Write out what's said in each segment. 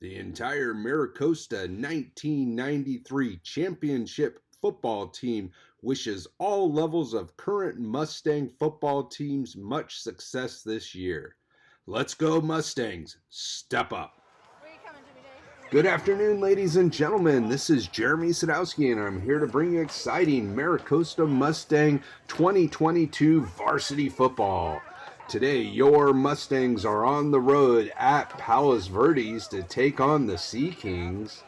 The entire Maricosta 1993 championship football team wishes all levels of current Mustang football teams much success this year. Let's go Mustangs! Step up! Good afternoon, ladies and gentlemen. This is Jeremy Sadowski, and I'm here to bring you exciting Maricosta Mustang 2022 varsity football. Today, your Mustangs are on the road at Palos Verdes to take on the Sea Kings.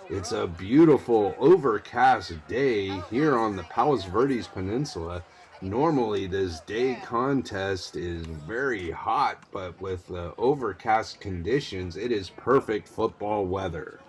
It's a beautiful, overcast day here on the Palos Verdes Peninsula. Normally, this day contest is very hot, but with the overcast conditions, it is perfect football weather.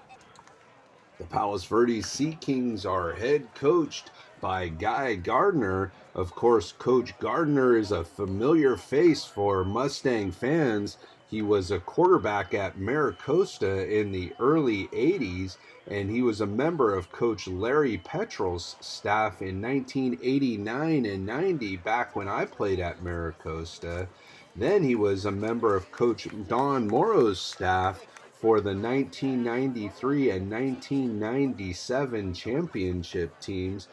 The Palos Verdes Sea Kings are head coached by Guy Gardner. Of course, Coach Gardner is a familiar face for Mustang fans. He was a quarterback at Maricosta in the early 80s, and he was a member of Coach Larry Petrel's staff in 1989 and 90 back when I played at Maricosta. Then he was a member of Coach Don Morrow's staff for the 1993 and 1997 championship teams,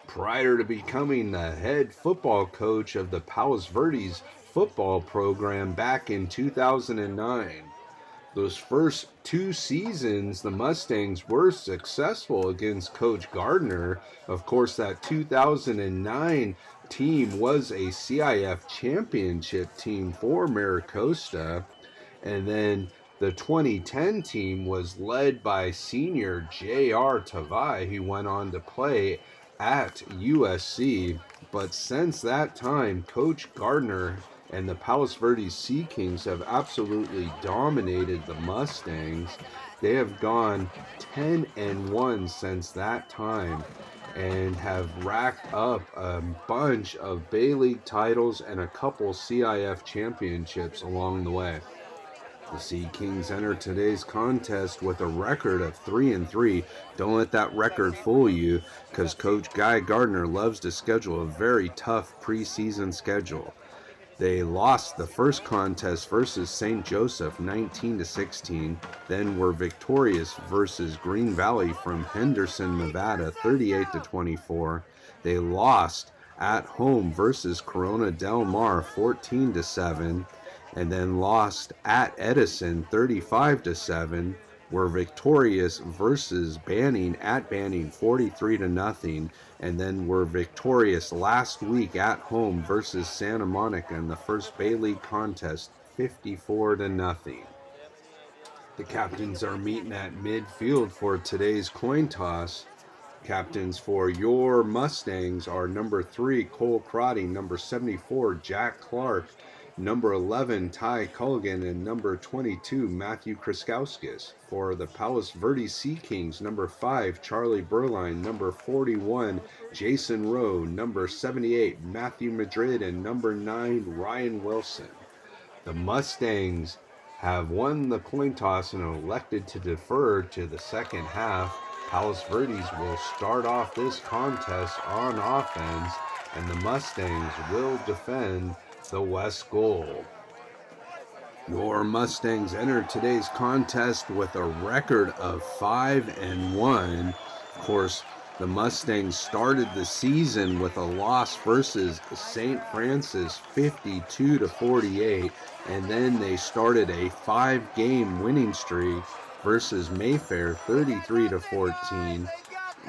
prior to becoming the head football coach of the Palos Verdes football program back in 2009. Those first two seasons, the Mustangs were successful against Coach Gardner. Of course, that 2009 team was a CIF championship team for Maricosta. And then the 2010 team was led by senior J.R. Tavai, who went on to play at USC. But since that time, Coach Gardner and the Palos Verdes Sea Kings have absolutely dominated the Mustangs. They have gone 10-1 since that time and have racked up a bunch of Bay League titles and a couple CIF championships along the way. The Sea Kings enter today's contest with a record of 3-3. Don't let that record fool you, because Coach Guy Gardner loves to schedule a very tough preseason schedule. They lost the first contest versus St. Joseph 19-16, then were victorious versus Green Valley from Henderson, Nevada 38-24. They lost at home versus Corona Del Mar 14-7. And then lost at Edison 35-7, were victorious versus Banning at Banning 43-0, and then were victorious last week at home versus Santa Monica in the first Bay League contest 54-0. The captains are meeting at midfield for today's coin toss. Captains for your Mustangs are number 3, Cole Crotty, number 74, Jack Clark, number 11, Ty Culligan, and number 22, Matthew Kriskowskis. For the Palos Verdes Sea Kings, number 5, Charlie Berline, number 41, Jason Rowe, number 78, Matthew Madrid, and number 9, Ryan Wilson. The Mustangs have won the coin toss and elected to defer to the second half. Palos Verdes will start off this contest on offense, and the Mustangs will defend the West Goal. Your Mustangs enter today's contest with a record of 5-1. Of course, the Mustangs started the season with a loss versus St. Francis 52-48, and then they started a 5-game winning streak versus Mayfair 33-14,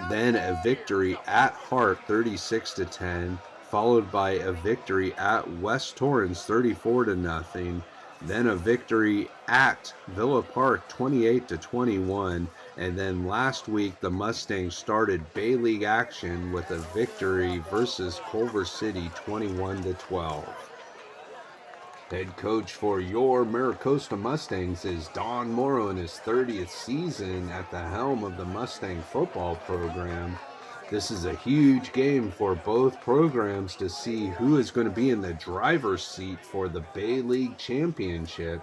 then a victory at Hart 36-10, followed by a victory at West Torrance 34-0, then a victory at Villa Park 28-21, and then last week the Mustangs started Bay League action with a victory versus Culver City 21-12. Head coach for your Maricosta Mustangs is Don Morrow in his 30th season at the helm of the Mustang football program. This is a huge game for both programs to see who is going to be in the driver's seat for the Bay League Championship.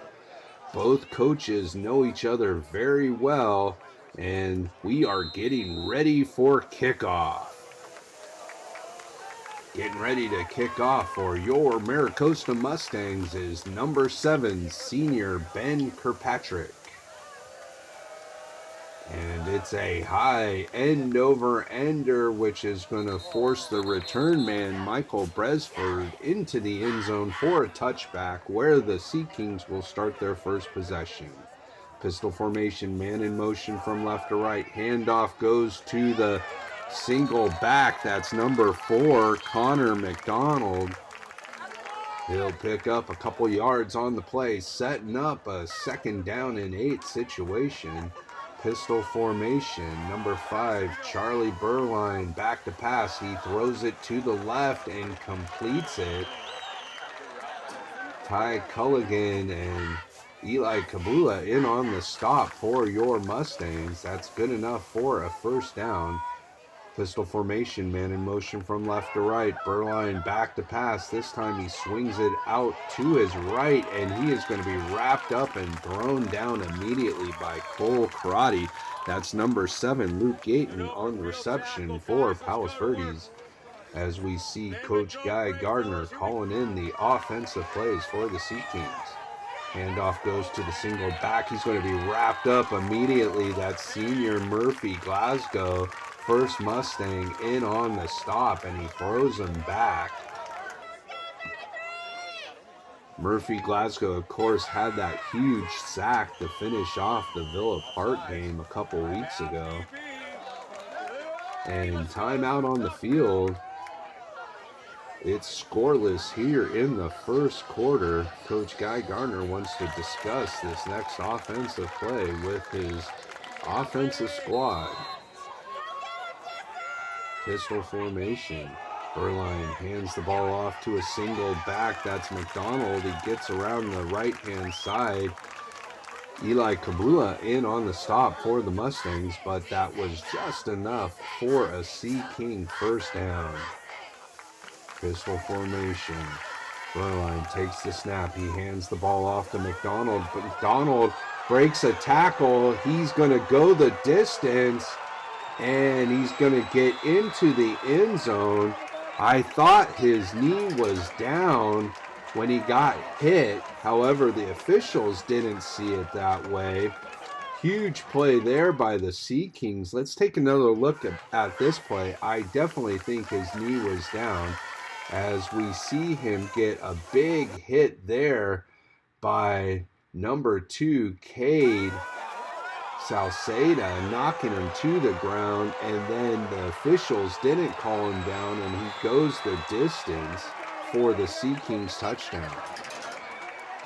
Both coaches know each other very well, and we are getting ready for kickoff. Getting ready to kick off for your Maricosta Mustangs is number 7, senior Ben Kirkpatrick. And it's a high end-over-ender, which is going to force the return man, Michael Bresford, into the end zone for a touchback, where the Sea Kings will start their first possession. Pistol formation, man in motion from left to right. Handoff goes to the single back. That's number 4, Connor McDonald. He'll pick up a couple yards on the play, setting up a 2nd down and 8 situation. Pistol formation, number 5, Charlie Burline, back to pass. He throws it to the left and completes it. Ty Culligan and Eli Kabula in on the stop for your Mustangs. That's good enough for a 1st down. Pistol formation, man in motion from left to right. Burline back to pass. This time he swings it out to his right, and he is going to be wrapped up and thrown down immediately by Cole Karate. That's number 7, Luke Gayton, on the reception for Palos Verdes. As we see Coach Guy Gardner calling in the offensive plays for the Sea Kings. Handoff goes to the single back. He's going to be wrapped up immediately. That's senior Murphy Glasgow, first Mustang, in on the stop, and he throws him back. Murphy Glasgow, of course, had that huge sack to finish off the Villa Park game a couple weeks ago. And timeout on the field. It's scoreless here in the 1st quarter. Coach Guy Gardner wants to discuss this next offensive play with his offensive squad. Pistol formation. Burline hands the ball off to a single back. That's McDonald. He gets around the right-hand side. Eli Kabula in on the stop for the Mustangs, but that was just enough for a Sea King 1st down. Pistol formation. Burline takes the snap. He hands the ball off to McDonald, but McDonald breaks a tackle. He's going to go the distance, and he's going to get into the end zone. I thought his knee was down when he got hit. However, the officials didn't see it that way. Huge play there by the Sea Kings. Let's take another look at this play. I definitely think his knee was down, as we see him get a big hit there by number 2, Cade Salceda, knocking him to the ground, and then the officials didn't call him down, and he goes the distance for the Sea Kings touchdown.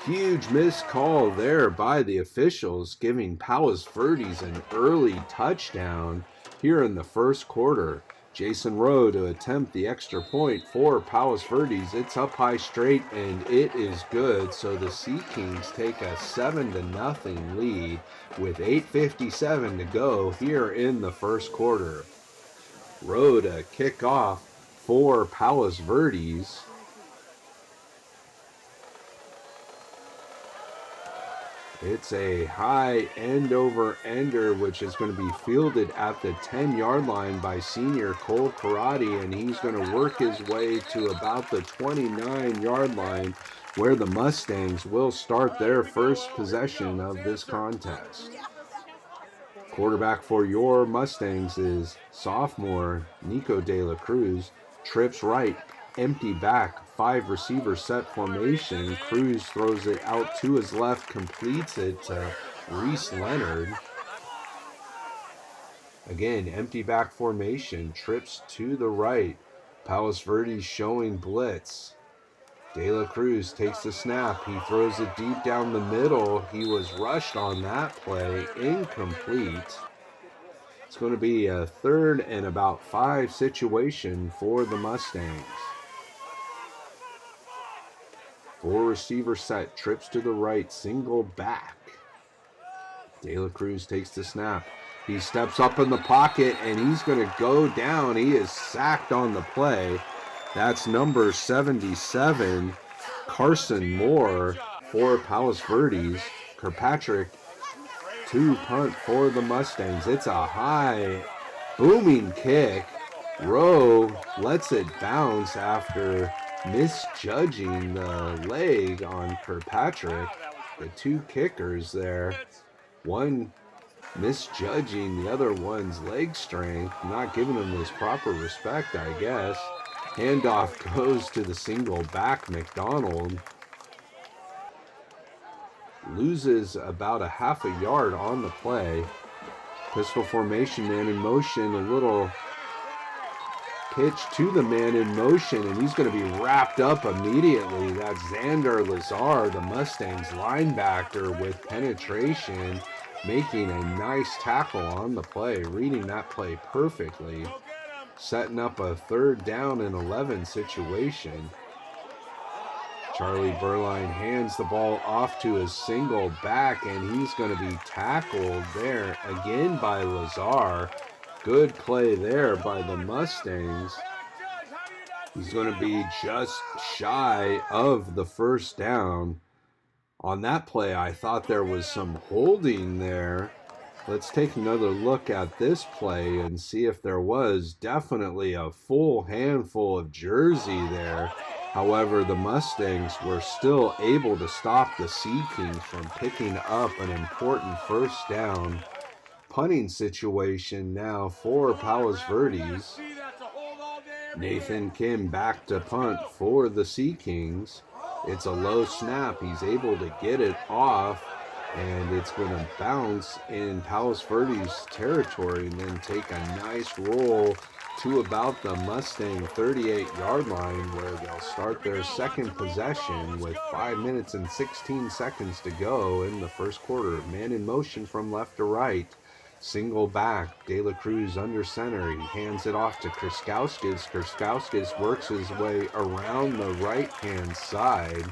Huge missed call there by the officials, giving Palos Verdes an early touchdown here in the 1st quarter. Jason Rowe to attempt the extra point for Palos Verdes. It's up high straight, and it is good. So the Sea Kings take a 7-0 lead with 8:57 to go here in the 1st quarter. Rowe to kick off for Palos Verdes. It's a high end-over-ender, which is going to be fielded at the 10-yard line by senior Cole Karate, and he's going to work his way to about the 29-yard line, where the Mustangs will start their first possession of this contest. Quarterback for your Mustangs is sophomore Nico De La Cruz. Trips right, empty back, 5 receiver set formation. Cruz throws it out to his left, completes it to Reese Leonard. Again, empty back formation, trips to the right. Palos Verdes showing blitz. De La Cruz takes the snap. He throws it deep down the middle. He was rushed on that play, incomplete. It's going to be a 3rd and about 5 situation for the Mustangs. 4 receiver set, trips to the right, single back. De La Cruz takes the snap. He steps up in the pocket, and he's going to go down. He is sacked on the play. That's number 77, Carson Moore for Palos Verdes. Kirkpatrick to punt for the Mustangs. It's a high, booming kick. Rowe lets it bounce after misjudging the leg on Kirkpatrick. The 2 kickers there. One misjudging the other one's leg strength, not giving him his proper respect, I guess. Handoff goes to the single back McDonald. Loses about a half a yard on the play. Pistol formation, man in motion, a little pitch to the man in motion, and he's going to be wrapped up immediately. That's Xander Lazar, the Mustangs linebacker, with penetration, making a nice tackle on the play, reading that play perfectly, setting up a 3rd down and 11 situation. Charlie Burline hands the ball off to his single back, and he's going to be tackled there again by Lazar. Good play there by the Mustangs. He's going to be just shy of the 1st down. On that play, I thought there was some holding there. Let's take another look at this play and see if there was. Definitely a full handful of jersey there. However, the Mustangs were still able to stop the Sea Kings from picking up an important 1st down. Punting situation now for Palos Verdes. Nathan Kim back to punt for the Sea Kings. It's a low snap. He's able to get it off, and it's going to bounce in Palos Verdes territory and then take a nice roll to about the Mustang 38-yard line, where they'll start their 2nd possession with 5 minutes and 16 seconds to go in the 1st quarter. Man in motion from left to right. Single back, De La Cruz under center. He hands it off to Krskauskis. Krskauskis works his way around the right-hand side.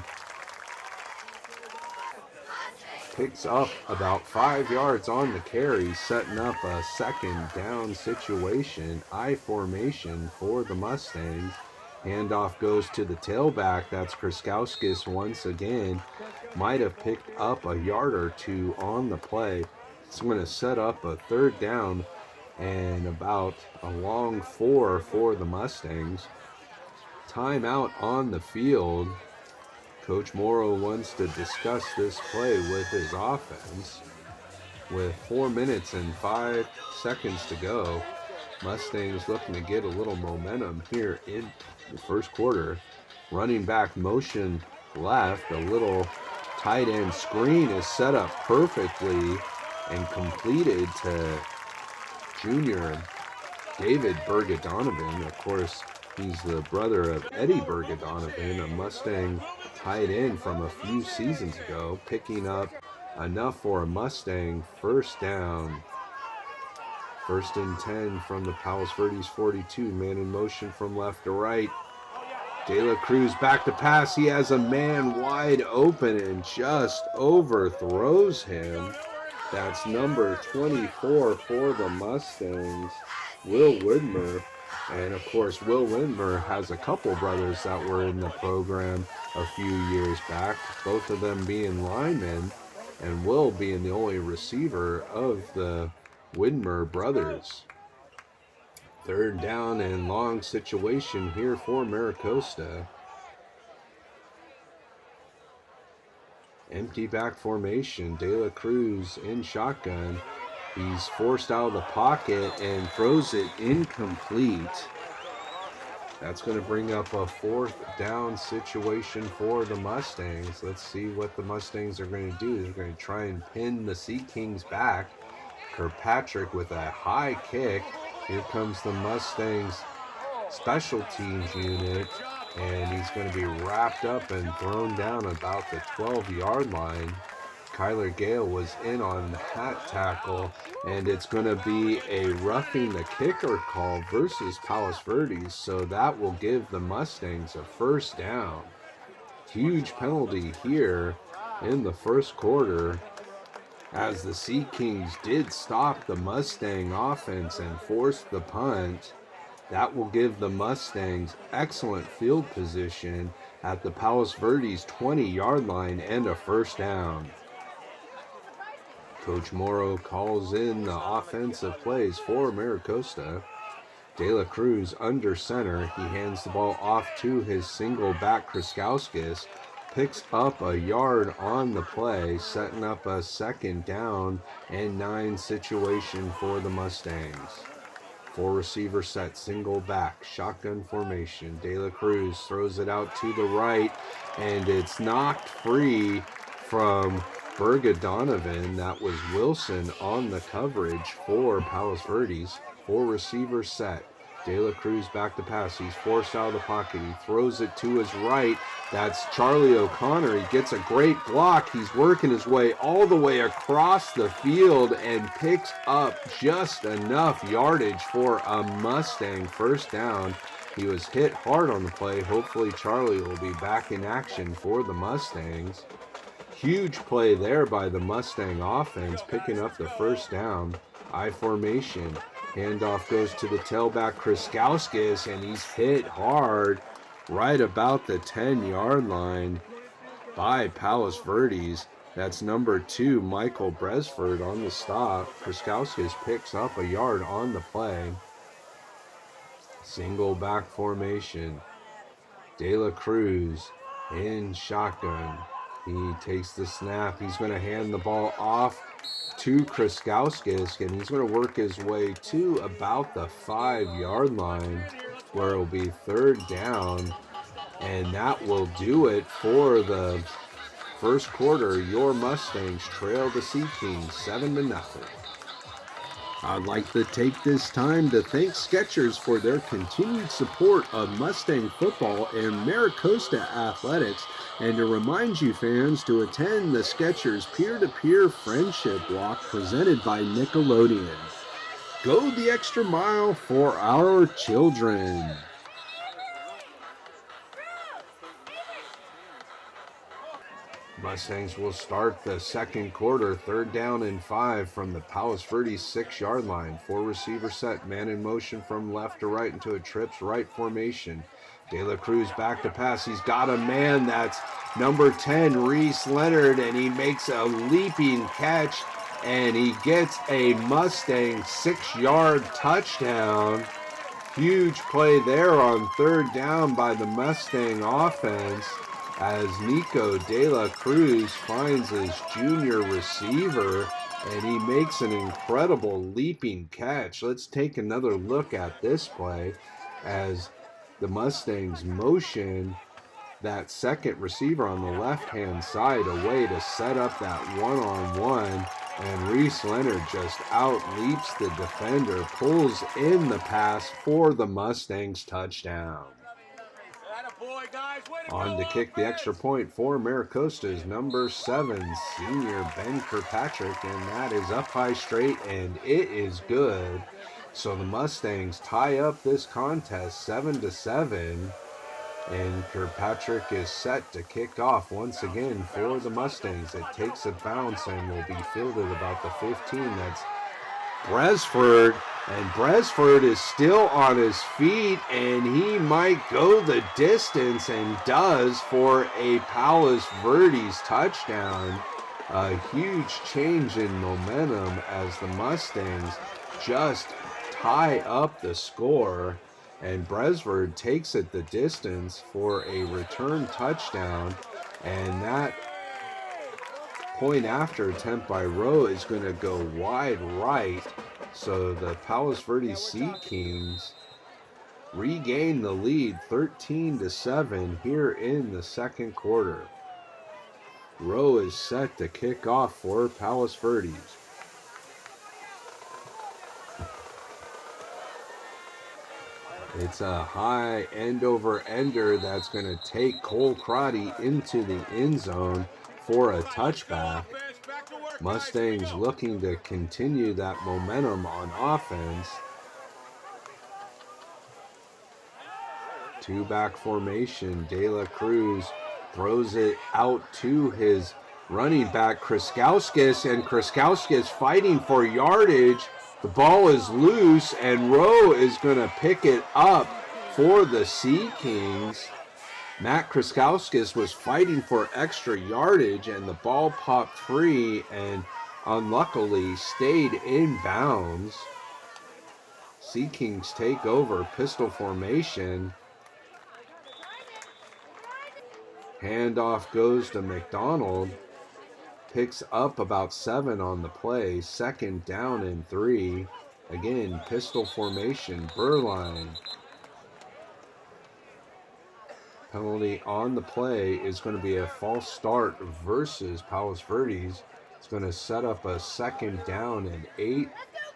Picks up about 5 yards on the carry, setting up a 2nd down situation. I formation for the Mustangs. Handoff goes to the tailback. That's Krskauskis once again. Might have picked up a yard or two on the play. It's going to set up a 3rd down and about a long 4 for the Mustangs. Timeout on the field. Coach Morrow wants to discuss this play with his offense. With 4 minutes and 5 seconds to go, Mustangs looking to get a little momentum here in the 1st quarter. Running back motion left, a little tight end screen is set up perfectly and completed to junior David Berga-Donovan. Of course, he's the brother of Eddie Berga-Donovan, a Mustang tight end from a few seasons ago, picking up enough for a Mustang 1st down. 1st and 10 from the Palos Verdes 42. Man in motion from left to right. De La Cruz back to pass. He has a man wide open and just overthrows him. That's number 24 for the Mustangs, Will Widmer. And of course, Will Widmer has a couple brothers that were in the program a few years back, both of them being linemen, and Will being the only receiver of the Widmer brothers. 3rd down and long situation here for Maricosta. Empty back formation. De La Cruz in shotgun. He's forced out of the pocket and throws it incomplete. That's going to bring up a 4th down situation for the Mustangs. Let's see what the Mustangs are going to do. They're going to try and pin the Sea Kings back. Kirkpatrick with a high kick. Here comes the Mustangs special teams unit, and he's going to be wrapped up and thrown down about the 12-yard line. Kyler Gale was in on that tackle, and it's going to be a roughing the kicker call versus Palos Verdes, so that will give the Mustangs a 1st down. Huge penalty here in the 1st quarter, as the Sea Kings did stop the Mustang offense and forced the punt. That will give the Mustangs excellent field position at the Palos Verdes 20-yard line and a 1st down. Coach Morrow calls in the offensive plays for Maricosta. De La Cruz under center. He hands the ball off to his single back Krskauskis. picks up a yard on the play, setting up a 2nd down and 9 situation for the Mustangs. 4 receiver set, single back, shotgun formation. De La Cruz throws it out to the right, and it's knocked free from Donovan. That was Wilson on the coverage for Palos Verdes. 4 receivers set. De La Cruz back to pass. He's forced out of the pocket. He throws it to his right. That's Charlie O'Connor. He gets a great block. He's working his way all the way across the field and picks up just enough yardage for a Mustang 1st down. He was hit hard on the play. Hopefully Charlie will be back in action for the Mustangs. Huge play there by the Mustang offense, picking up the 1st down. I formation. Handoff goes to the tailback, Kriskowskis, and he's hit hard right about the 10-yard line by Palos Verdes. That's number 2, Michael Bresford on the stop. Kriskowskis picks up a yard on the play. Single back formation. De La Cruz in shotgun. He takes the snap. He's going to hand the ball off to Kriskowskis, and he's going to work his way to about the 5-yard line, where it'll be 3rd down, and that will do it for the 1st quarter. Your Mustangs trail the Sea Kings 7-0. I'd like to take this time to thank Skechers for their continued support of Mustang football and Maricosta athletics, and to remind you fans to attend the Skechers peer-to-peer friendship walk presented by Nickelodeon. Go the extra mile for our children. Mustangs will start the 2nd quarter, 3rd down and 5 from the Palos Verdes 6-yard line. 4 receiver set, man in motion from left to right into a trips right formation. De La Cruz back to pass. He's got a man. That's number 10, Reese Leonard, and he makes a leaping catch, and he gets a Mustang 6-yard touchdown. Huge play there on 3rd down by the Mustang offense, as Nico De La Cruz finds his junior receiver, and he makes an incredible leaping catch. Let's take another look at this play as the Mustangs motion that 2nd receiver on the left-hand side away to set up that one-on-one, and Reese Leonard just outleaps the defender, pulls in the pass for the Mustangs touchdown. On to kick the extra point for Maricosta's number 7, senior Ben Kirkpatrick, and that is up high straight, and it is good. So the Mustangs tie up this contest 7-7, and Kirkpatrick is set to kick off once again for the Mustangs. It takes a bounce and will be fielded about the 15. That's Bresford, and Bresford is still on his feet, and he might go the distance, and does, for a Palos Verdes touchdown. A huge change in momentum as the Mustangs just tie up the score, and Bresford takes it the distance for a return touchdown, and that point after attempt by Rowe is going to go wide right, so the Palos Verdes Sea Kings regain the lead 13-7 here in the 2nd quarter. Rowe is set to kick off for Palos Verdes. It's a high end-over-ender that's going to take Cole Crotty into the end zone for a touchback. Mustangs looking to continue that momentum on offense. 2-back formation. De La Cruz throws it out to his running back, Kriskowskis, and Kriskowskis fighting for yardage. The ball is loose, and Rowe is going to pick it up for the Sea Kings. Matt Kriskowskis was fighting for extra yardage, and the ball popped free and unluckily stayed in bounds. Sea Kings take over, pistol formation. Handoff goes to McDonald. Picks up about 7 on the play. 2nd down and 3. Again, pistol formation. Burline. Penalty on the play is going to be a false start versus Palos Verdes. It's going to set up a 2nd down and 8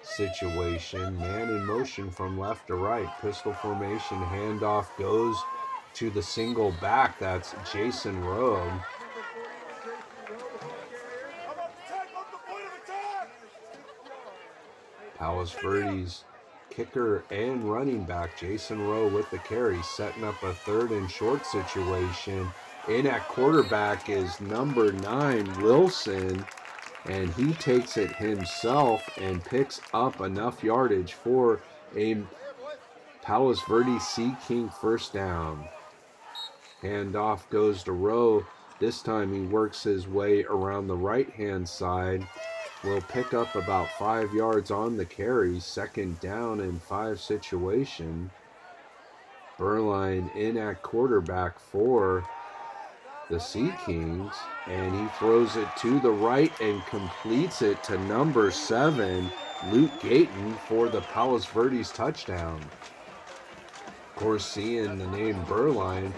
situation. Man in motion from left to right. Pistol formation. Handoff goes to the single back. That's Jason Rowe. Palos Verdes kicker and running back Jason Rowe with the carry, setting up a 3rd and short situation. In at quarterback is number 9, Wilson, and he takes it himself and picks up enough yardage for a Palos Verdes Sea King 1st down. Handoff goes to Rowe. This time he works his way around the right-hand side. Will pick up about 5 yards on the carry. 2nd down and 5 situation. Burline in at quarterback for the Sea Kings, and he throws it to the right and completes it to number 7, Luke Gayton, for the Palos Verdes touchdown. Of course, seeing the name Burline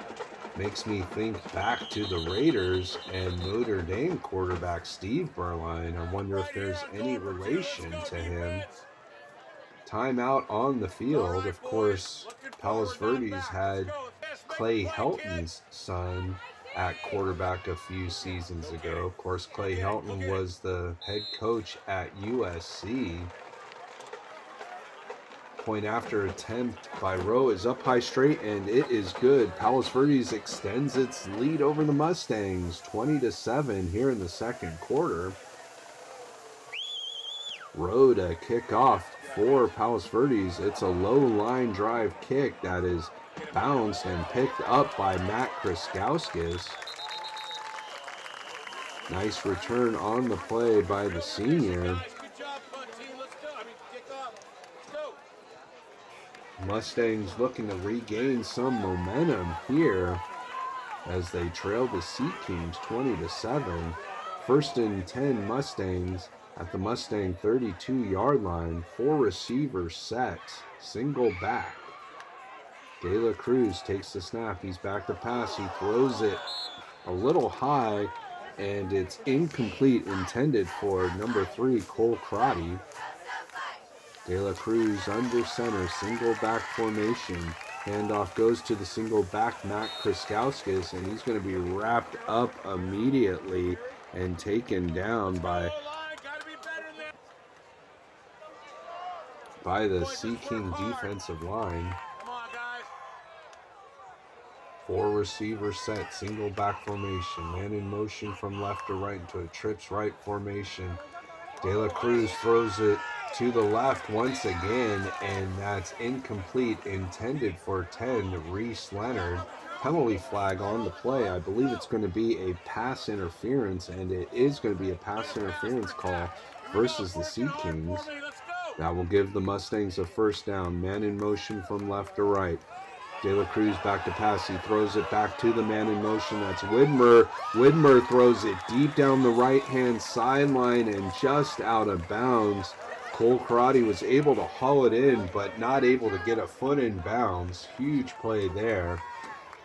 makes me think back to the Raiders and Notre Dame quarterback Steve Burline. I wonder if there's any relation to him. Timeout on the field. Of course, Palos Verdes had Clay Helton's son at quarterback a few seasons ago. Of course, Clay Helton was the head coach at USC. Point after attempt by Rowe is up high straight, and it is good. Palos Verdes extends its lead over the Mustangs, 20-7 here in the 2nd quarter. Rowe to kick off for Palos Verdes. It's a low line drive kick that is bounced and picked up by Matt Kriskowskis. Nice return on the play by the senior. Mustangs looking to regain some momentum here as they trail the Sea Kings 20-7. 1st and 10 Mustangs at the Mustang 32-yard line. 4 receivers set. Single back. De La Cruz takes the snap. He's back to pass. He throws it a little high, and it's incomplete, intended for number 3, Cole Crotty. De La Cruz under center, single back formation. Handoff goes to the single back, Matt Kriskowskis, and he's going to be wrapped up immediately and taken down by the Sea King defensive line. 4 receivers set, single back formation. Man in motion from left to right into a trips right formation. De La Cruz throws it to the left once again, and that's incomplete, intended for 10, Reese Leonard. Penalty flag on the play. I believe it's going to be a pass interference, and it is going to be a pass interference call versus the Sea Kings. That will give the Mustangs a 1st down. Man in motion from left to right. De La Cruz back to pass. He throws it back to the man in motion. That's Widmer. Widmer throws it deep down the right-hand sideline and just out of bounds. Cole Karate was able to haul it in, but not able to get a foot in bounds. Huge play there.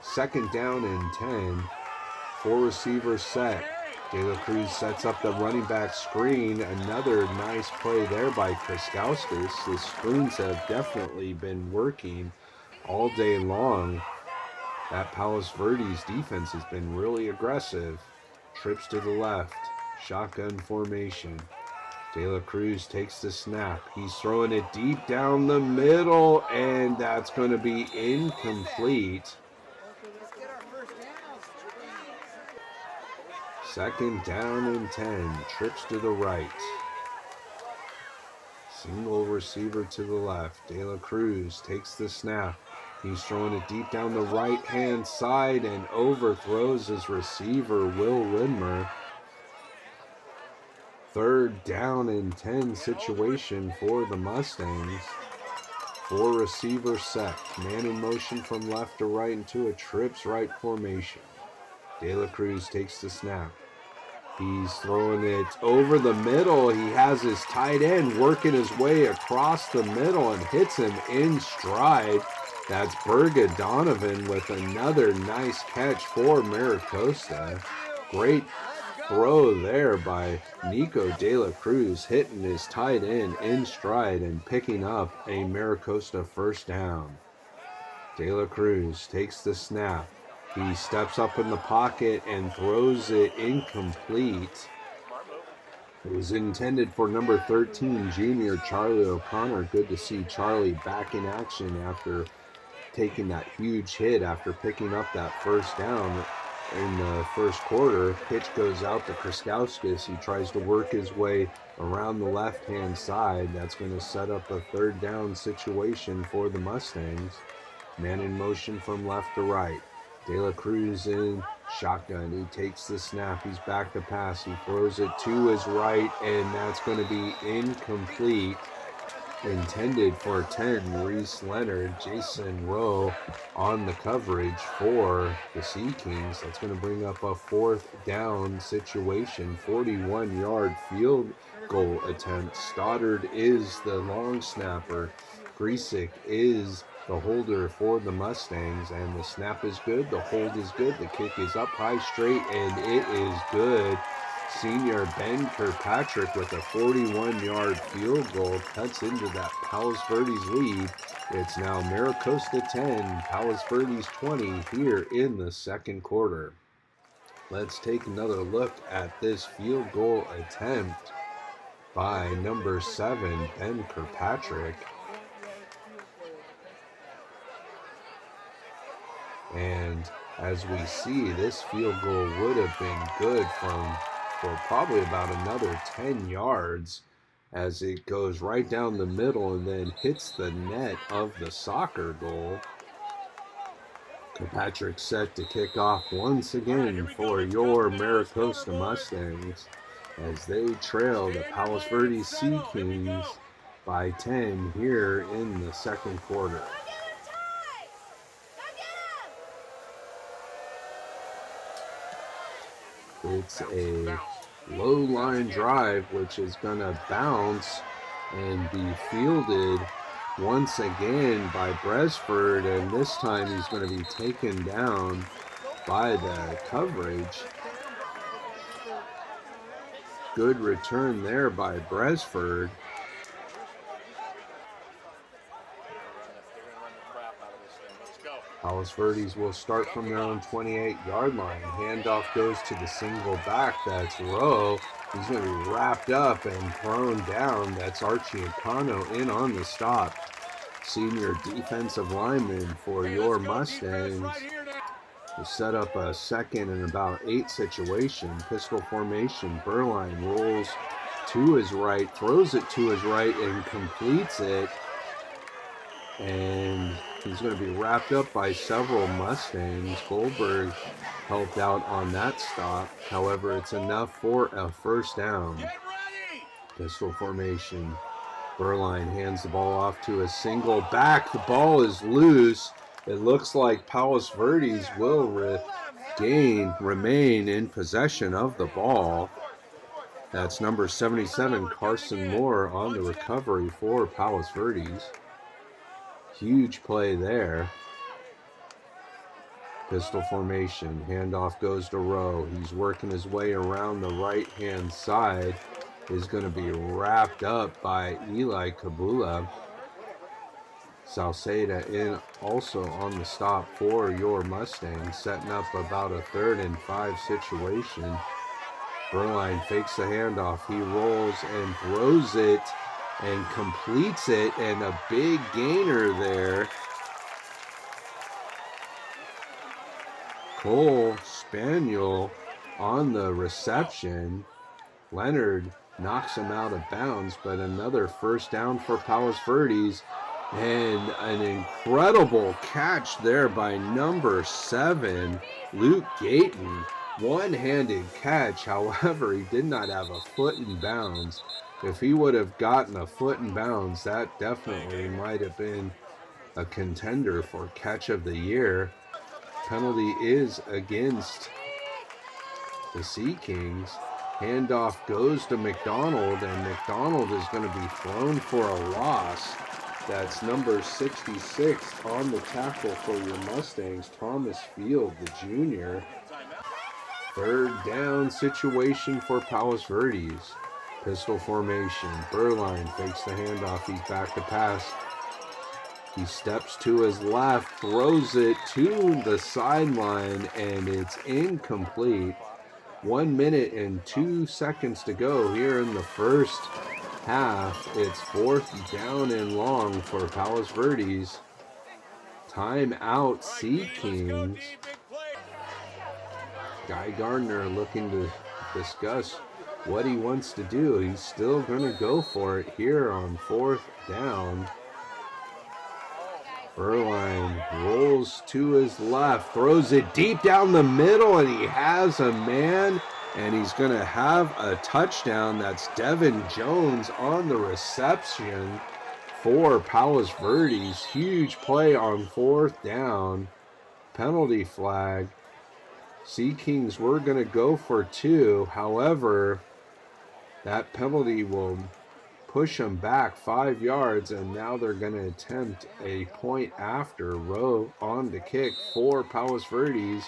2nd down and 10. 4 receivers set. De La Cruz sets up the running back screen. Another nice play there by Kriskowskis. The screens have definitely been working all day long. That Palos Verdes defense has been really aggressive. Trips to the left. Shotgun formation. De La Cruz takes the snap. He's throwing it deep down the middle, and that's going to be incomplete. 2nd down and 10. Trips to the right. Single receiver to the left. De La Cruz takes the snap. He's throwing it deep down the right-hand side and overthrows his receiver, Will Widmer. 3rd down and 10 situation for the Mustangs. 4 receivers set. Man in motion from left to right into a trips right formation. De La Cruz takes the snap. He's throwing it over the middle. He has his tight end working his way across the middle and hits him in stride. That's Berga Donovan with another nice catch for Maricosta. Great throw there by Nico De La Cruz, hitting his tight end in stride and picking up a Maricosta first down. De La Cruz takes the snap. He steps up in the pocket and throws it incomplete. It was intended for number 13, junior Charlie O'Connor. Good to see Charlie back in action after taking that huge hit after picking up that first down in the first quarter. Pitch goes out to Kriskauskas. He tries to work his way around the left-hand side. That's going to set up a third down situation for the Mustangs. Man in motion from left to right. De La Cruz in shotgun. He takes the snap. He's back to pass. He throws it to his right, and that's going to be incomplete. Intended for 10, Reese Leonard. Jason Rowe on the coverage for the Sea Kings. That's going to bring up a fourth down situation. 41-yard field goal attempt. Stoddard is the long snapper. Griesick is the holder for the Mustangs, and the snap is good, the hold is good, the kick is up high straight, and it is good. Senior Ben Kirkpatrick with a 41-yard field goal cuts into that Palos Verdes lead. It's now Maricosta 10, Palos Verdes 20 here in the second quarter. Let's take another look at this field goal attempt by number 7, Ben Kirkpatrick. And as we see, this field goal would have been good for probably about another 10 yards as it goes right down the middle and then hits the net of the soccer goal. Kirkpatrick set to kick off once again for your Maricosta Mustangs as they trail the Palos Verdes Sea Kings by 10 here in the second quarter. It's a low line drive, which is going to bounce and be fielded once again by Bresford, and this time he's going to be taken down by the coverage. Good return there by Bresford. Palos Verdes will start from their own 28-yard line. Handoff goes to the single back. That's Rowe. He's going to be wrapped up and thrown down. That's Archie Acano in on the stop. Senior defensive lineman for your Mustangs. To set up a second and about 8 situation. Pistol formation. Berline rolls to his right, throws it to his right, and completes it. And he's going to be wrapped up by several Mustangs. Goldberg helped out on that stop. However, it's enough for a first down. Pistol formation. Berline hands the ball off to a single back. The ball is loose. It looks like Palos Verdes will remain in possession of the ball. That's number 77, Carson Moore, on the recovery for Palos Verdes. Huge play there. Pistol formation. Handoff goes to Rowe. He's working his way around the right-hand side. Is going to be wrapped up by Eli Kabula. Salceda in also on the stop for your Mustangs, setting up about a 3rd and 5 situation. Berline fakes the handoff. He rolls and throws it and completes it, and a big gainer there. Cole Spaniel on the reception. Leonard knocks him out of bounds, but another first down for Palos Verdes, and an incredible catch there by number 7, Luke Gayton. One-handed catch, however, he did not have a foot in bounds. If he would have gotten a foot in bounds, that definitely might have been a contender for catch of the year. Penalty is against the Sea Kings. Handoff goes to McDonald, and McDonald is going to be thrown for a loss. That's number 66 on the tackle for your Mustangs, Thomas Field, the junior. Third down situation for Palos Verdes. Pistol formation. Burline fakes the handoff. He's back to pass. He steps to his left, throws it to the sideline, and it's incomplete. 1 minute and 2 seconds to go here in the first half. It's fourth down and long for Palos Verdes. Timeout, Sea Kings. Guy Gardner looking to discuss what he wants to do. He's still going to go for it here on fourth down. Burline rolls to his left, throws it deep down the middle, and he has a man, and he's going to have a touchdown. That's Devin Jones on the reception for Palos Verdes. Huge play on fourth down. Penalty flag. Sea Kings were going to go for two. However, that penalty will push them back 5 yards, and now they're going to attempt a point after. Rowe on the kick for Palos Verdes.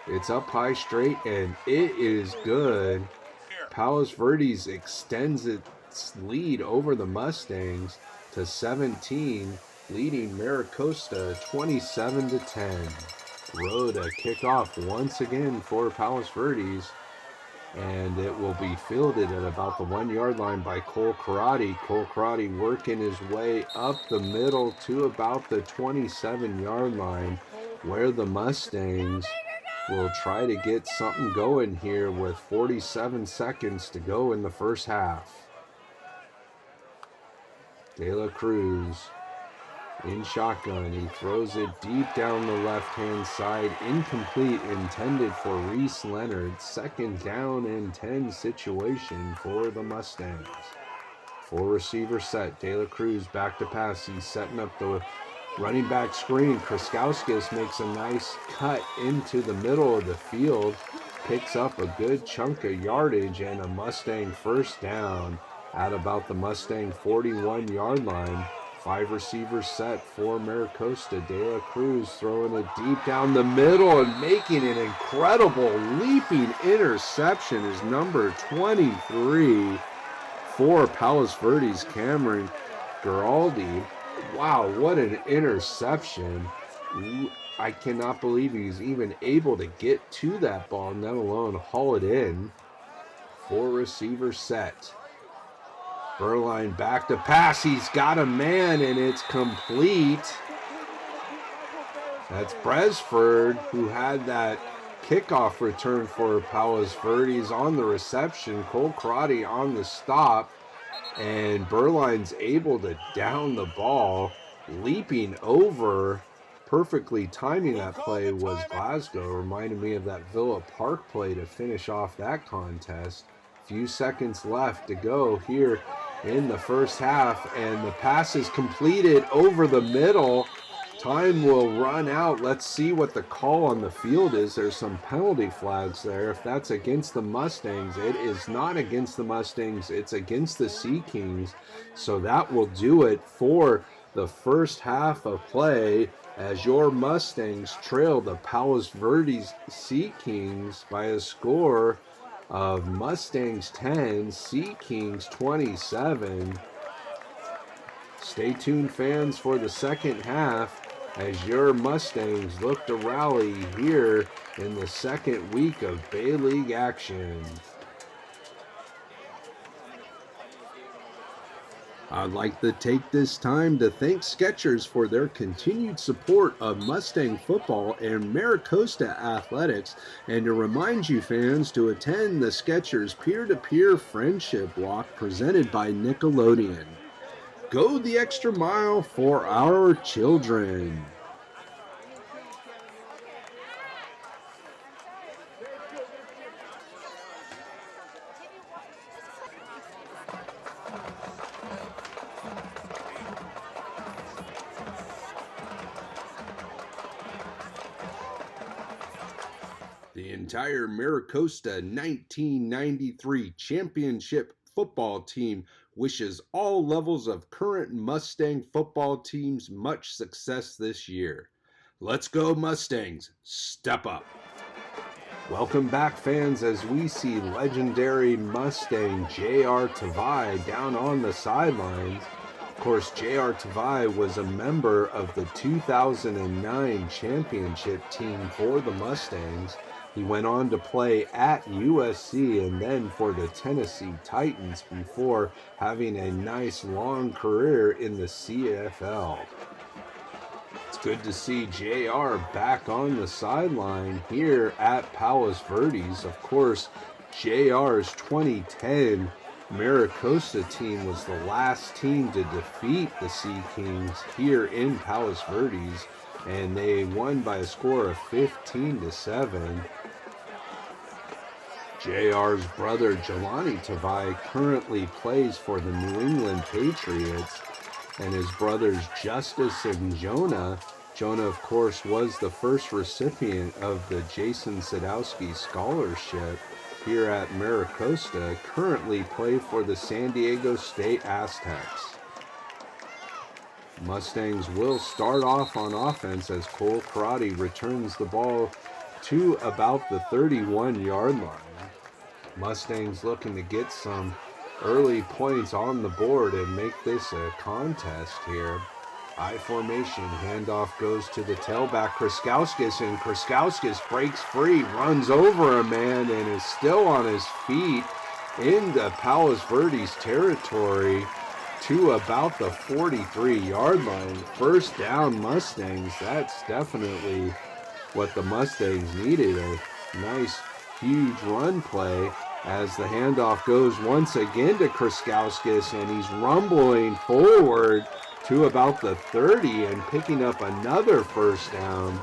It's up high straight, and it is good. Palos Verdes extends its lead over the Mustangs to 17, leading Maricosta 27-10. Rowe to kick off once again for Palos Verdes. And it will be fielded at about the 1 yard line by Cole Karate. Cole Karate working his way up the middle to about the 27 yard line, where the Mustangs will try to get something going here with 47 seconds to go in the first half. De La Cruz in shotgun. He throws it deep down the left-hand side. Incomplete, intended for Reese Leonard. Second down and 10 situation for the Mustangs. Four receiver set. De La Cruz back to pass. He's setting up the running back screen. Kraskowskis makes a nice cut into the middle of the field. Picks up a good chunk of yardage and a Mustang first down at about the Mustang 41 yard line. Five receivers set for Maricosta. De La Cruz throwing it deep down the middle and making an incredible leaping interception is number 23 for Palos Verdes, Cameron Giraldi. Wow, what an interception. I cannot believe he's even able to get to that ball, let alone haul it in. Four receivers set. Burline back to pass. He's got a man, and it's complete. That's Bresford, who had that kickoff return for Palos Verdes on the reception. Cole Karate on the stop, and Burline's able to down the ball. Leaping over, perfectly timing that play was Glasgow. Reminded me of that Villa Park play to finish off that contest. Few seconds left to go here in the first half, and the pass is completed over the middle. Time will run out. Let's see what the call on the field is. There's some penalty flags there. If that's against the Mustangs, it is not against the Mustangs. It's against the Sea Kings. So that will do it for the first half of play, as your Mustangs trail the Palos Verdes Sea Kings by a score of Mustangs 10, Sea Kings 27. Stay tuned, fans, for the second half as your Mustangs look to rally here in the second week of Bay League action. I'd like to take this time to thank Skechers for their continued support of Mustang football and Maricosta athletics, and to remind you fans to attend the Skechers peer-to-peer friendship walk presented by Nickelodeon. Go the extra mile for our children. The entire Maricosta 1993 championship football team wishes all levels of current Mustang football teams much success this year. Let's go Mustangs, step up. Welcome back, fans, as we see legendary Mustang J.R. Tavai down on the sidelines. Of course, J.R. Tavai was a member of the 2009 championship team for the Mustangs. He went on to play at USC and then for the Tennessee Titans before having a nice long career in the CFL. It's good to see JR back on the sideline here at Palos Verdes. Of course, JR's 2010 Maricosta team was the last team to defeat the Sea Kings here in Palos Verdes, and they won by a score of 15-7. JR's brother Jelani Tavai currently plays for the New England Patriots, and his brothers Justice and Jonah. Jonah, of course, was the first recipient of the Jason Sadowski Scholarship here at Maricosta, currently play for the San Diego State Aztecs. Mustangs will start off on offense as Cole Karate returns the ball to about the 31-yard line. Mustangs looking to get some early points on the board and make this a contest here. I formation, handoff goes to the tailback Kriskowskis, and Kriskowskis breaks free, runs over a man, and is still on his feet into Palos Verdes territory to about the 43-yard line. First down Mustangs. That's definitely what the Mustangs needed, a nice huge run play as the handoff goes once again to Kriskowskis, and he's rumbling forward to about the 30 and picking up another first down.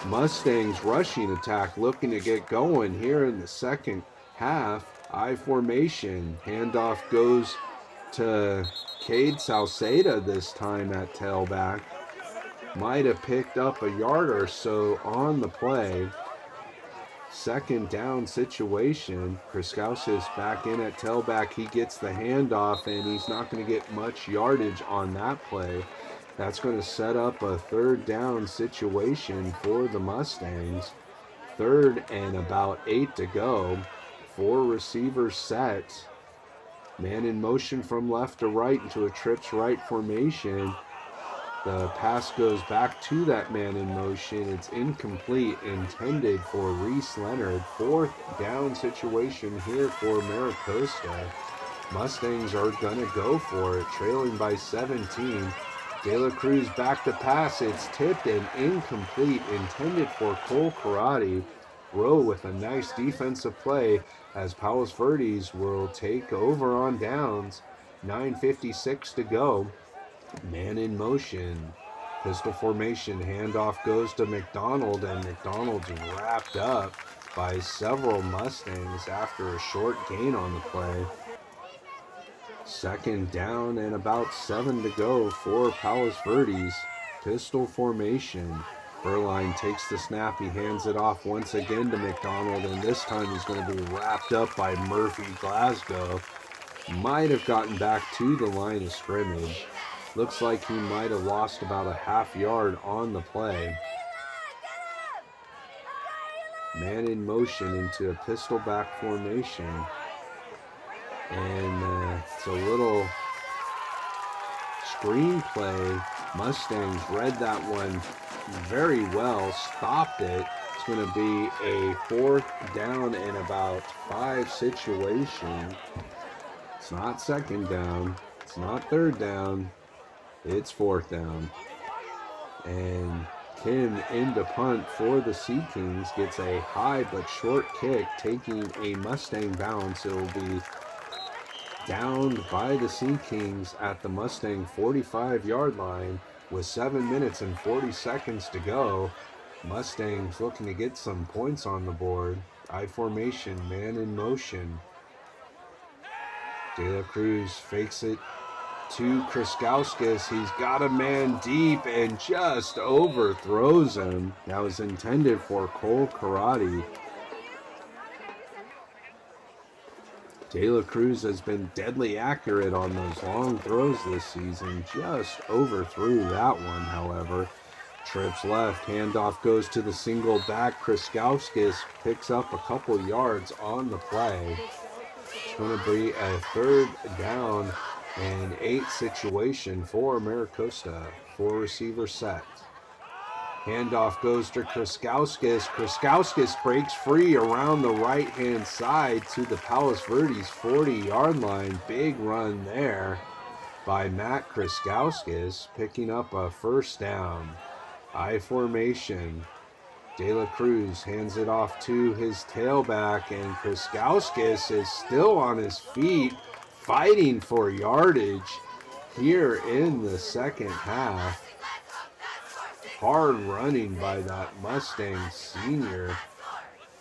Mustangs rushing attack looking to get going here in the second half. I formation, handoff goes to Cade Salceda this time at tailback. Might have picked up a yard or so on the play. Second down situation. Kriskowskis back in at tailback. He gets the handoff, and he's not going to get much yardage on that play. That's going to set up a third down situation for the Mustangs. Third and about 8 to go. 4 receivers set. Man in motion from left to right into a trips right formation. The pass goes back to that man in motion. It's incomplete, intended for Reese Leonard. Fourth down situation here for Maricosta. Mustangs are going to go for it, trailing by 17. De La Cruz back to pass. It's tipped and incomplete, intended for Cole Karate. Rowe with a nice defensive play as Palos Verdes will take over on downs. 9:56 to go. Man in motion, pistol formation, handoff goes to McDonald, and McDonald's wrapped up by several Mustangs after a short gain on the play. Second down and about 7 to go for Palos Verdes. Pistol formation. Berline takes the snap, he hands it off once again to McDonald, and this time he's going to be wrapped up by Murphy Glasgow. Might have gotten back to the line of scrimmage. Looks like he might have lost about a half yard on the play. Man in motion into a pistol back formation. And it's a little screenplay. Mustangs read that one very well, stopped it. It's going to be a fourth down and about 5 situation. It's not second down. It's not third down. It's fourth down. And Kim into punt for the Sea Kings gets a high but short kick, taking a Mustang bounce. It will be downed by the Sea Kings at the Mustang 45-yard line with 7 minutes and 40 seconds to go. Mustangs looking to get some points on the board. I formation, man in motion. De La Cruz fakes it to Kriskowskis. He's got a man deep and just overthrows him. That was intended for Cole Karate. De La Cruz has been deadly accurate on those long throws this season. Just overthrew that one, however. Trips left, handoff goes to the single back. Kriskowskis picks up a couple yards on the play. It's going to be a 3rd down and 8 situation for Maricosta. 4 receiver set. Handoff goes to Kriskowskis. Kriskowskis breaks free around the right-hand side to the Palos Verdes 40-yard line. Big run there by Matt Kriskowskis, picking up a 1st down. I formation. De La Cruz hands it off to his tailback, and Kriskowskis is still on his feet, fighting for yardage here in the second half. Hard running by that Mustang senior,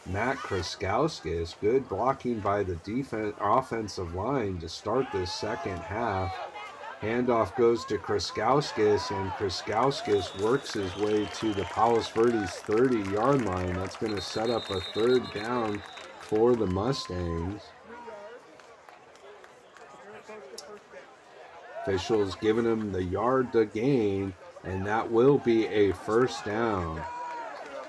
Matt Kriskowskis. Good blocking by the offensive line to start this second half. Handoff goes to Kriskowskis, and Kriskowskis works his way to the Palos Verdes 30-yard line. That's going to set up a 3rd down for the Mustangs. Officials giving him the yard to gain, and that will be a 1st down.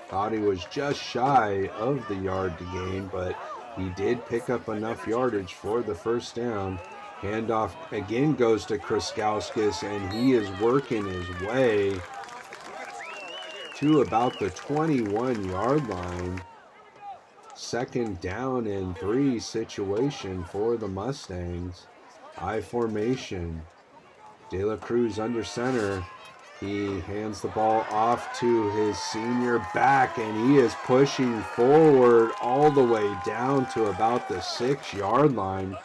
Thought he was just shy of the yard to gain, but he did pick up enough yardage for the 1st down. Handoff again goes to Kriskowskis, and he is working his way to about the 21-yard line. 2nd down and 3 situation for the Mustangs. I formation. De La Cruz under center. He hands the ball off to his senior back, and he is pushing forward all the way down to about the 6-yard line.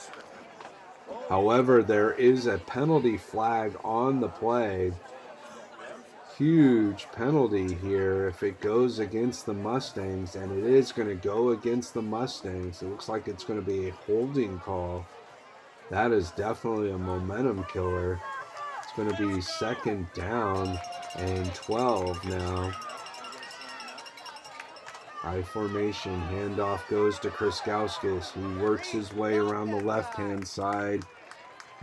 However, there is a penalty flag on the play. Huge penalty here if it goes against the Mustangs, and it is going to go against the Mustangs. It looks like it's going to be a holding call. That is definitely a momentum killer. It's going to be 2nd down and 12 now. I formation, handoff goes to Kriskowskis. He works his way around the left-hand side.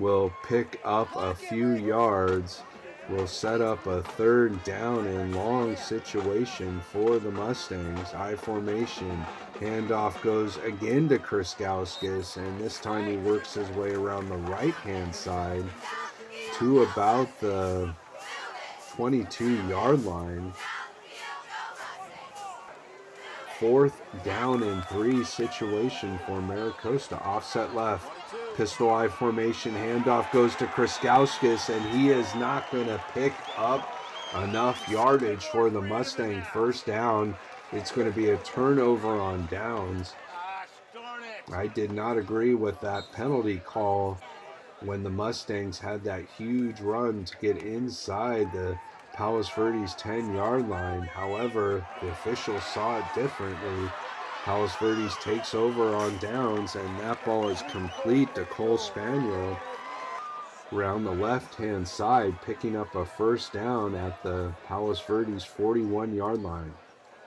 Will pick up a few yards. Will set up a 3rd down and long situation for the Mustangs. I formation, handoff goes again to Kriskowskis, and this time he works his way around the right-hand side to about the 22-yard line. 4th down and 3 situation for Maricosta. Offset left. Pistol I formation. Handoff goes to Kriskowskis, and he is not going to pick up enough yardage for the Mustang 1st down. It's going to be a turnover on downs. I did not agree with that penalty call when the Mustangs had that huge run to get inside the Palos Verdes 10-yard line. However, the officials saw it differently. Palos Verdes takes over on downs, and that ball is complete to Cole Spaniel around the left-hand side, picking up a 1st down at the Palos Verdes 41-yard line.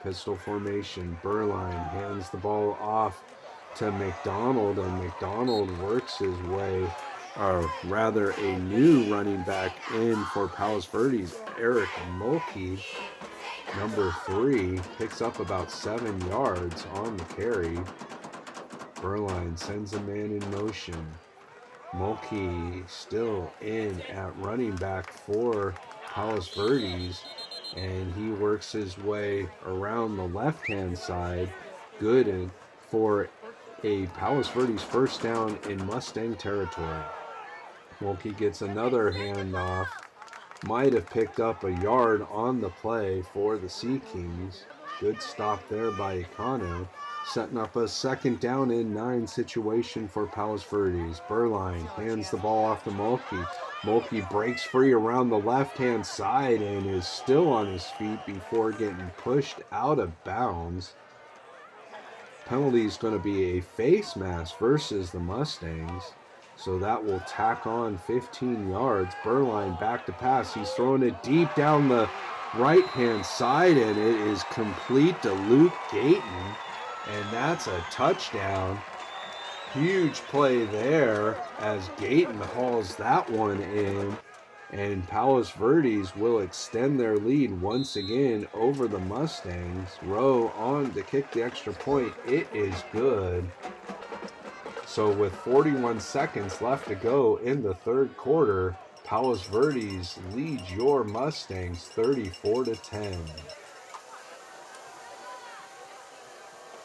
Pistol formation. Burline hands the ball off to McDonald, and McDonald works his way, or rather a new running back in for Palos Verdes, Eric Mulkey, number 3, picks up about 7 yards on the carry. Burline sends a man in motion. Mulkey still in at running back for Palos Verdes, and he works his way around the left-hand side. Good for a Palos Verdes 1st down in Mustang territory. Mulkey gets another handoff. Might have picked up a yard on the play for the Sea Kings. Good stop there by Econo. Setting up a 2nd down and 9 situation for Palos Verdes. Burline hands the ball off to Mulkey. Mulkey breaks free around the left-hand side and is still on his feet before getting pushed out of bounds. Penalty is going to be a face mask versus the Mustangs. So that will tack on 15 yards. Burline back to pass. He's throwing it deep down the right-hand side, and it is complete to Luke Gayton. And that's a touchdown. Huge play there as Gayton hauls that one in, and Palos Verdes will extend their lead once again over the Mustangs. Rowe on to kick the extra point. It is good. So with 41 seconds left to go in the third quarter, Palos Verdes leads your Mustangs 34-10.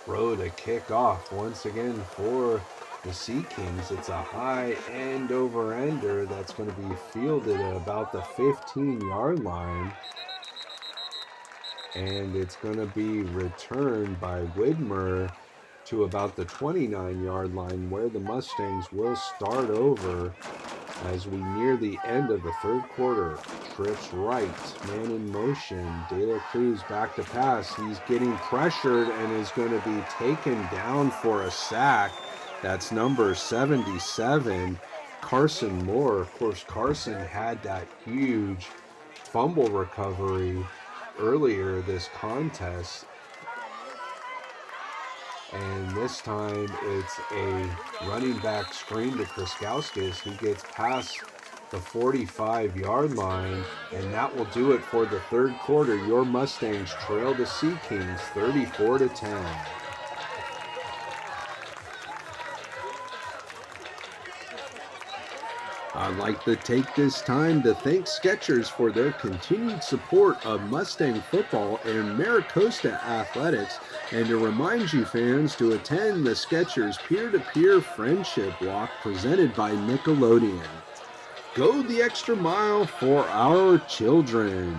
Rowe to kick off once again for the Sea Kings. It's a high end-over-ender that's going to be fielded at about the 15-yard line. And it's going to be returned by Widmer to about the 29-yard line, where the Mustangs will start over as we near the end of the third quarter. Trips right, man in motion. De La Cruz back to pass. He's getting pressured and is going to be taken down for a sack. That's number 77, Carson Moore. Of course, Carson had that huge fumble recovery earlier this contest. And this time it's a running back screen to Kriskowskis, who gets past the 45-yard line, and that will do it for the third quarter. Your Mustangs trail the Sea Kings 34-10. I'd like to take this time to thank Skechers for their continued support of Mustang football and Maricosta athletics, and to remind you fans to attend the Skechers peer-to-peer friendship walk presented by Nickelodeon. Go the extra mile for our children.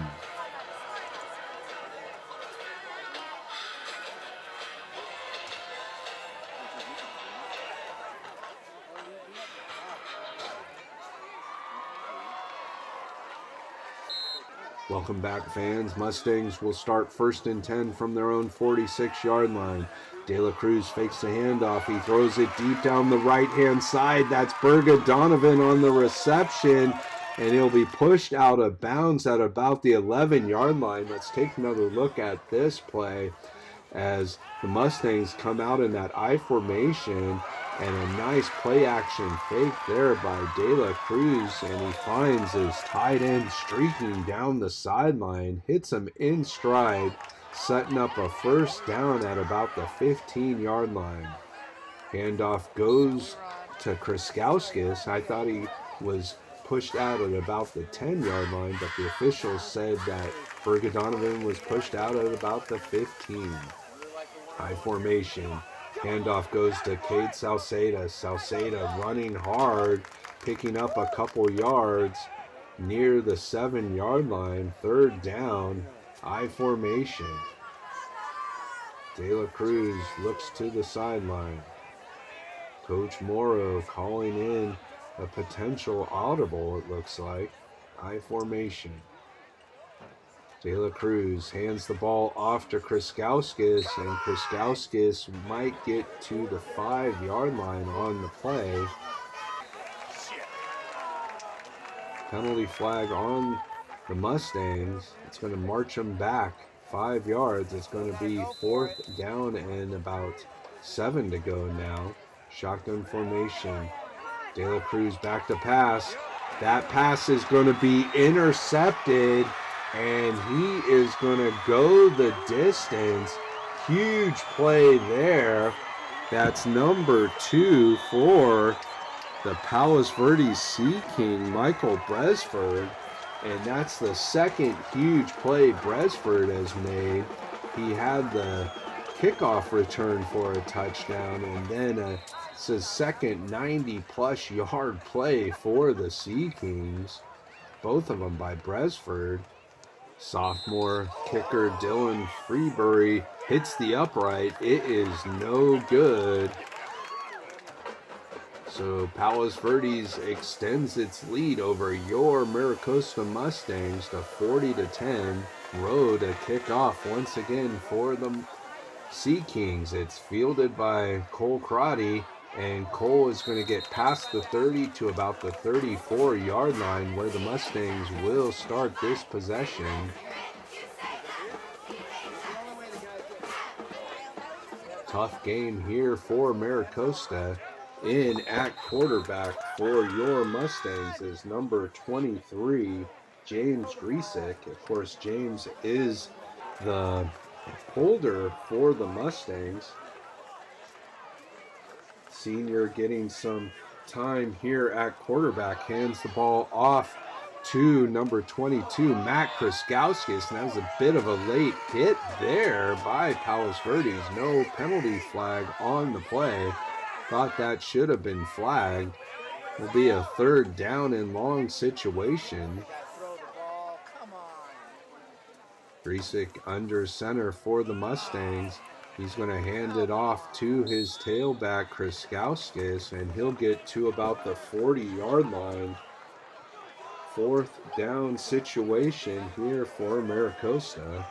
Welcome back, fans. Mustangs will start 1st and 10 from their own 46-yard line. De La Cruz fakes the handoff. He throws it deep down the right-hand side. That's Berga Donovan on the reception, and he'll be pushed out of bounds at about the 11-yard line. Let's take another look at this play as the Mustangs come out in that I formation, and a nice play-action fake there by De La Cruz, and he finds his tight end streaking down the sideline, hits him in stride, setting up a first down at about the 15-yard line. Handoff goes to Kriskowskis. I thought he was pushed out at about the 10-yard line, but the officials said that Berga Donovan was pushed out at about the 15. High formation. Handoff goes to Cade Salceda. Salceda running hard, picking up a couple yards near the 7-yard line. Third down, I formation. De La Cruz looks to the sideline. Coach Morrow calling in a potential audible, it looks like. I formation. De La Cruz hands the ball off to Kriskowskis, and Kriskowskis might get to the 5-yard line on the play. Penalty flag on the Mustangs. It's going to march them back 5 yards. It's going to be 4th down and about 7 to go now. Shotgun formation. De La Cruz back to pass. That pass is going to be intercepted, and he is going to go the distance. Huge play there. That's number 2 for the Palos Verdes Sea King, Michael Bresford. And that's the second huge play Bresford has made. He had the kickoff return for a touchdown, and then it's his second 90-plus yard play for the Sea Kings. Both of them by Bresford. Sophomore kicker Dylan Freebury hits the upright. It is no good. So Palos Verdes extends its lead over your Maricosta Mustangs to 40-10. Rowe to kick off once again for the Sea Kings. It's fielded by Cole Crotty, and Cole is going to get past the 30 to about the 34-yard line, where the Mustangs will start this possession. Tough game here for Maricosta. In at quarterback for your Mustangs is number 23, James Griesick. Of course, James is the holder for the Mustangs. Senior getting some time here at quarterback, hands the ball off to number 22, Matt Kraskowskis. And that was a bit of a late hit there by Palos Verdes. No penalty flag on the play. Thought that should have been flagged. Will be a third down and long situation. Griesick under center for the Mustangs. He's going to hand it off to his tailback, Kraskowskis, and he'll get to about the 40-yard line. Fourth down situation here for Maricosta,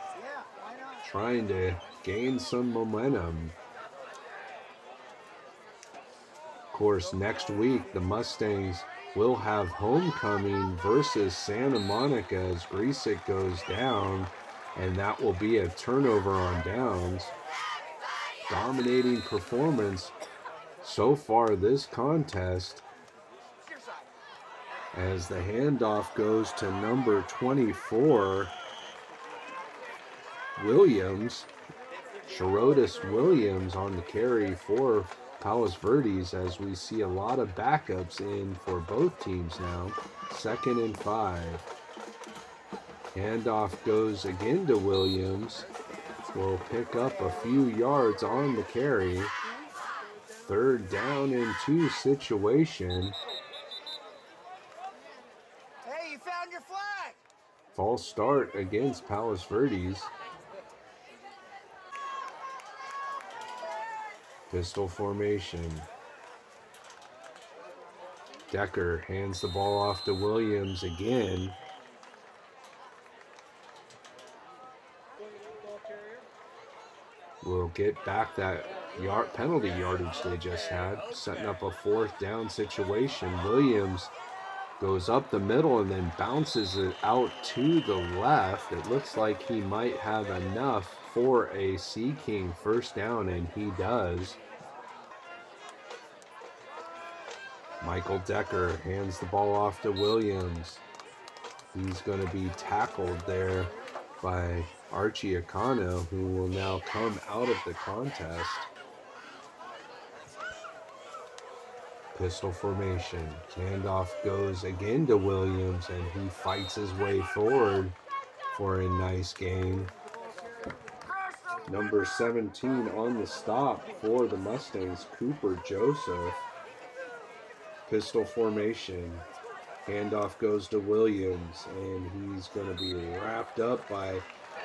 trying to gain some momentum. Of course, next week the Mustangs will have homecoming versus Santa Monica as Griesick goes down, and that will be a turnover on downs. Dominating performance so far this contest, as the handoff goes to number 24, Williams. Sharodis Williams on the carry for Palos Verdes, as we see a lot of backups in for both teams now. 2nd and 5. Handoff goes again to Williams. Will pick up a few yards on the carry. 3rd down and 2 situation. Hey, you found your flag! False start against Palos Verdes. Pistol formation. Decker hands the ball off to Williams again. Will get back that penalty yardage they just had, setting up a 4th down situation. Williams goes up the middle and then bounces it out to the left. It looks like he might have enough for a Sea King 1st down, and he does. Michael Decker hands the ball off to Williams. He's going to be tackled there by Archie Akano, who will now come out of the contest. Pistol formation. Handoff goes again to Williams, and he fights his way forward for a nice gain. Number 17 on the stop for the Mustangs, Cooper Joseph. Pistol formation. Handoff goes to Williams, and he's going to be wrapped up by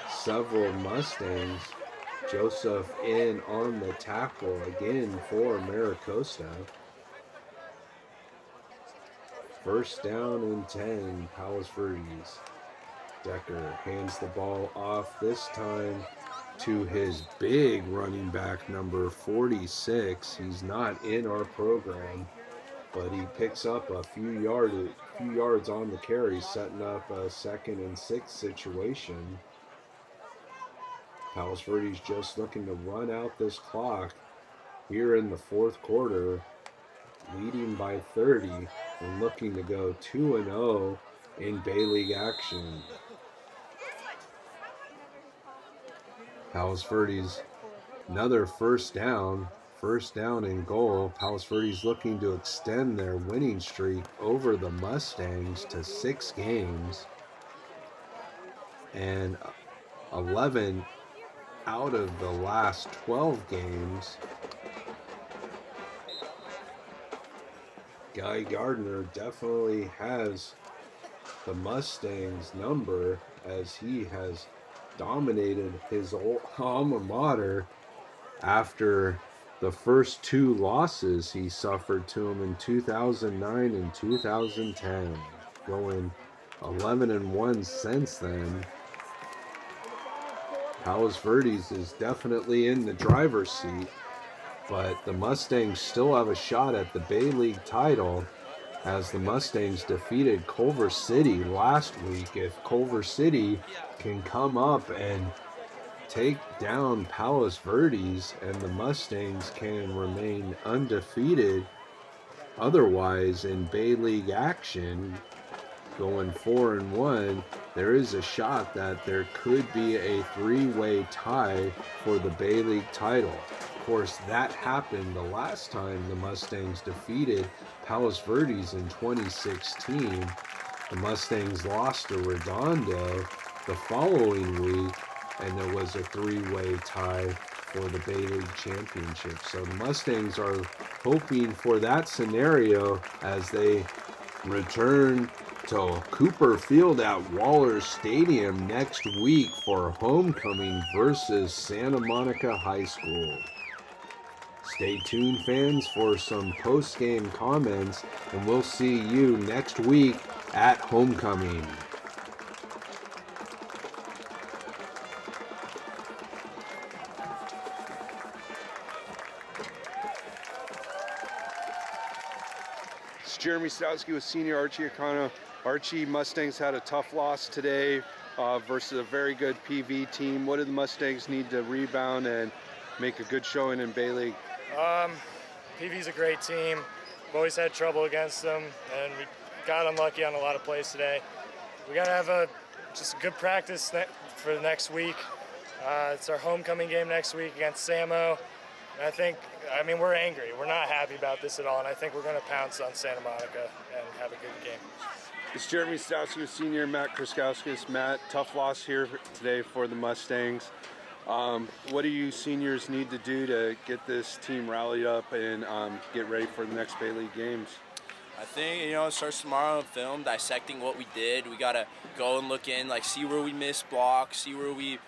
several Mustangs. Joseph in on the tackle again for Maricosta. 1st down and 10, Palos Verdes. Decker hands the ball off, this time to his big running back, number 46. He's not in our program, but he picks up a few yards on the carry, setting up a 2nd and 6 situation. Palos Verdes just looking to run out this clock here in the 4th quarter, leading by 30 and looking to go 2-0 in Bay League action. Palos Verdes, another 1st down and goal. Palos Verdes looking to extend their winning streak over the Mustangs to 6 games, and 11 out of the last 12 games. Guy Gardner definitely has the Mustangs number, as he has dominated his old alma mater after the first 2 losses he suffered to him in 2009 and 2010, going 11-1 since then. Palos Verdes is definitely in the driver's seat, but the Mustangs still have a shot at the Bay League title, as the Mustangs defeated Culver City last week. If Culver City can come up and take down Palos Verdes and the Mustangs can remain undefeated Otherwise, in Bay League action, going 4-1, there is a shot that there could be a three-way tie for the Bay League title. Of course, that happened the last time the Mustangs defeated Palos Verdes in 2016. The Mustangs lost to Redondo the following week, and there was a three-way tie for the Bay League Championship. So the Mustangs are hoping for that scenario as they return to Cooper Field at Waller Stadium next week for homecoming versus Santa Monica High School. Stay tuned, fans, for some post-game comments, and we'll see you next week at homecoming. It's Jeremy Stowski with senior Archie Akano. Archie, Mustangs had a tough loss today versus a very good PV team. What do the Mustangs need to rebound and make a good showing in Bay League? PV's a great team. We've always had trouble against them, and we got unlucky on a lot of plays today. We got to have just a good practice for the next week. It's our homecoming game next week against Samo. And I mean, we're angry. We're not happy about this at all, and I think we're going to pounce on Santa Monica and have a good game. It's Jeremy Stowski with senior Matt Kriskowskis. Matt, tough loss here today for the Mustangs. What do you seniors need to do to get this team rallied up and get ready for the next Bay League games? I think, it starts tomorrow, film, dissecting what we did. We got to go and look in, see where we missed blocks, see where we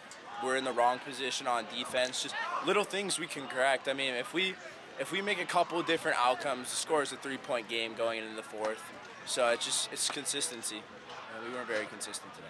were in the wrong position on defense. Just little things we can correct. I mean, if we make a couple different outcomes, the score is a 3-point game going into the fourth. So it's consistency. We weren't very consistent today.